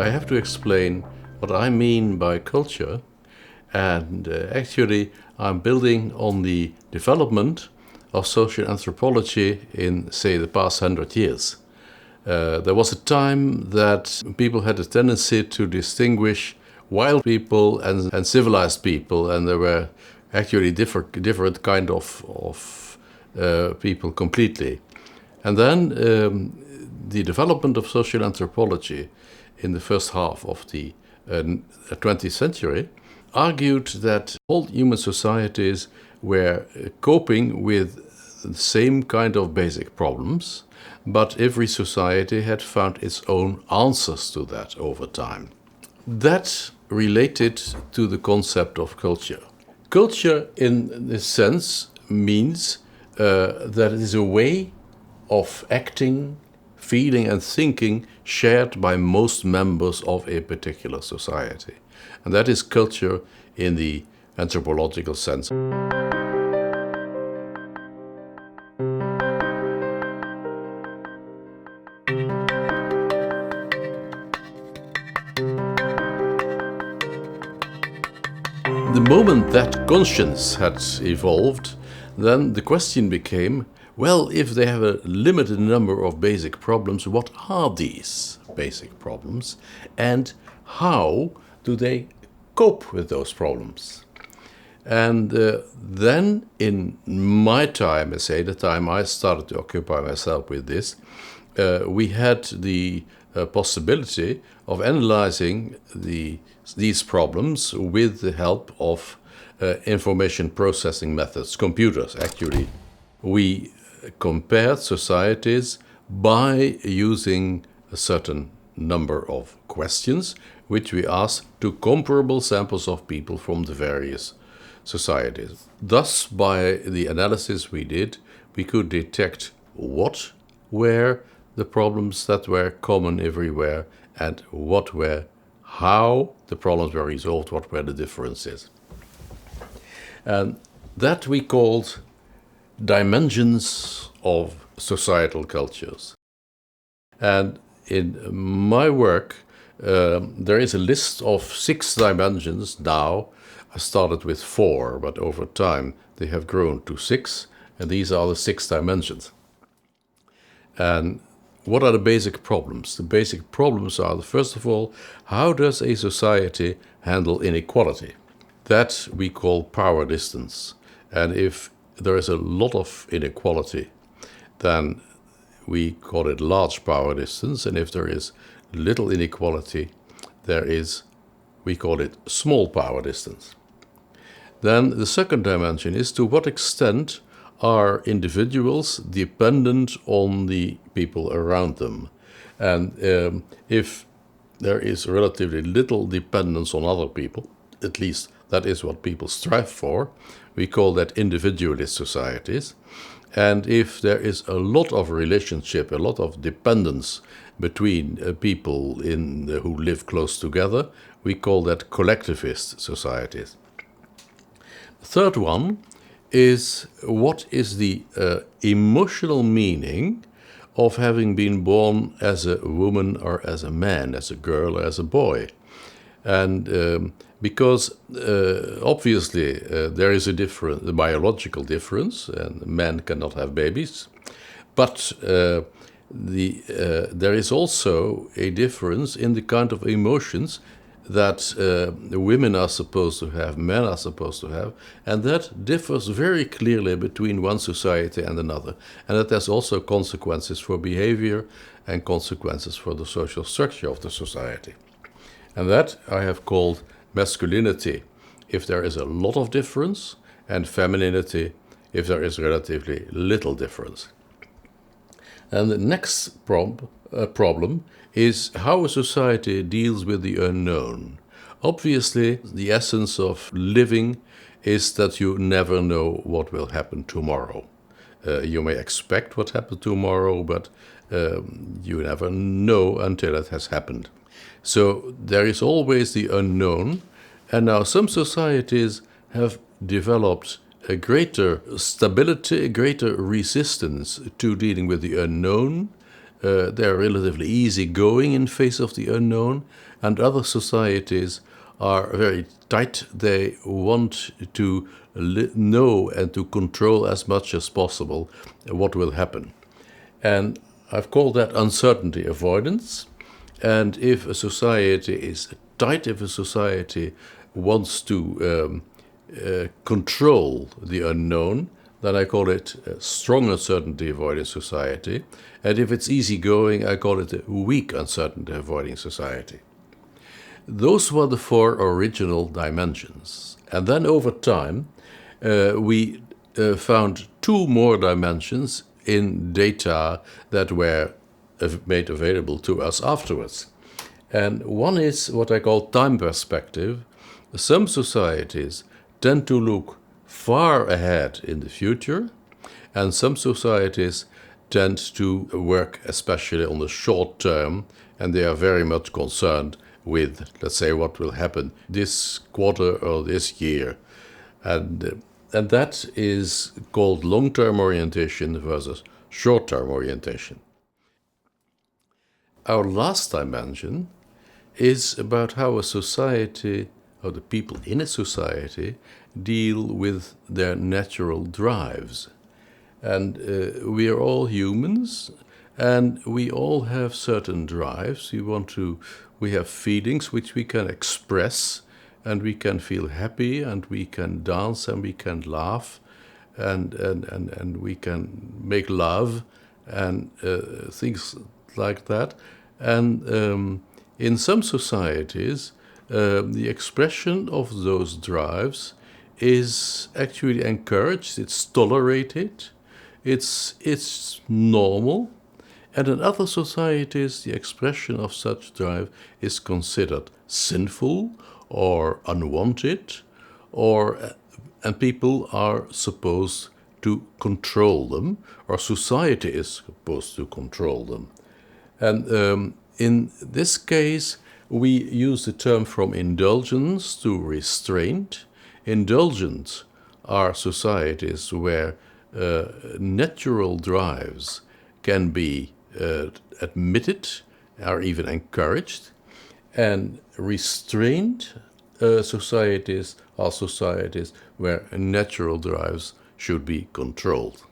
I have to explain what I mean by culture, and actually I'm building on the development of social anthropology in, say, the past 100 years. There was a time that people had a tendency to distinguish wild people and civilized people, and there were actually different kind of people completely. And then the development of social anthropology in the first half of the 20th century argued that all human societies were coping with the same kind of basic problems, but every society had found its own answers to that over time. That related to the concept of culture. Culture, in this sense, means that it is a way of acting, feeling and thinking shared by most members of a particular society. And that is culture in the anthropological sense. The moment that conscience had evolved, then the question became, well, if they have a limited number of basic problems, what are these basic problems and how do they cope with those problems? And then in my time, I say the time I started to occupy myself with this, we had the possibility of analyzing these problems with the help of information processing methods, computers actually. We compared societies by using a certain number of questions, which we asked to comparable samples of people from the various societies. Thus, by the analysis we did, we could detect what were the problems that were common everywhere and how the problems were resolved, what were the differences. And that we called dimensions of societal cultures. And in my work, there is a list of 6 dimensions now. I started with 4, but over time they have grown to 6, and these are the 6 dimensions. And what are the basic problems? The basic problems are, first of all, how does a society handle inequality? That we call power distance. And if there is a lot of inequality, then we call it large power distance. And if there is little inequality, we call it small power distance. Then the second dimension is to what extent are individuals dependent on the people around them. And if there is relatively little dependence on other people, at least that is what people strive for, we call that individualist societies. And if there is a lot of relationship, a lot of dependence between people who live close together, we call that collectivist societies. The third one is what is the emotional meaning of having been born as a woman or as a man, as a girl or as a boy. And because obviously there is a biological difference, and men cannot have babies, but there is also a difference in the kind of emotions that women are supposed to have, men are supposed to have, and that differs very clearly between one society and another. And that has also consequences for behavior and consequences for the social structure of the society. And that I have called masculinity, if there is a lot of difference, and femininity, if there is relatively little difference. And the next problem is how a society deals with the unknown. Obviously, the essence of living is that you never know what will happen tomorrow. You may expect what happened tomorrow, but you never know until it has happened. So there is always the unknown, and now some societies have developed a greater stability, a greater resistance to dealing with the unknown they're relatively easygoing in face of the unknown, and other societies are very tight. They want to know and to control as much as possible what will happen. And I've called that uncertainty avoidance. And if a society is tight, if a society wants to control the unknown, then I call it a strong uncertainty avoiding society. And if it's easygoing, I call it a weak uncertainty avoiding society. Those were the 4 original dimensions. And then over time, we found 2 more dimensions in data that were made available to us afterwards. And one is what I call time perspective. Some societies tend to look far ahead in the future, and some societies tend to work especially on the short term, and they are very much concerned with, let's say, what will happen this quarter or this year. And that is called long-term orientation versus short-term orientation. Our last dimension is about how a society, or the people in a society, deal with their natural drives. And we are all humans, and we all have certain drives. We have feelings which we can express, and we can feel happy, and we can dance, and we can laugh, and we can make love, and things like that. And in some societies, the expression of those drives is actually encouraged, it's tolerated, it's normal. And in other societies, the expression of such drive is considered sinful or unwanted, and people are supposed to control them, or society is supposed to control them. And in this case, we use the term from indulgence to restraint. Indulgent are societies where natural drives can be admitted, are even encouraged, and restrained societies are societies where natural drives should be controlled.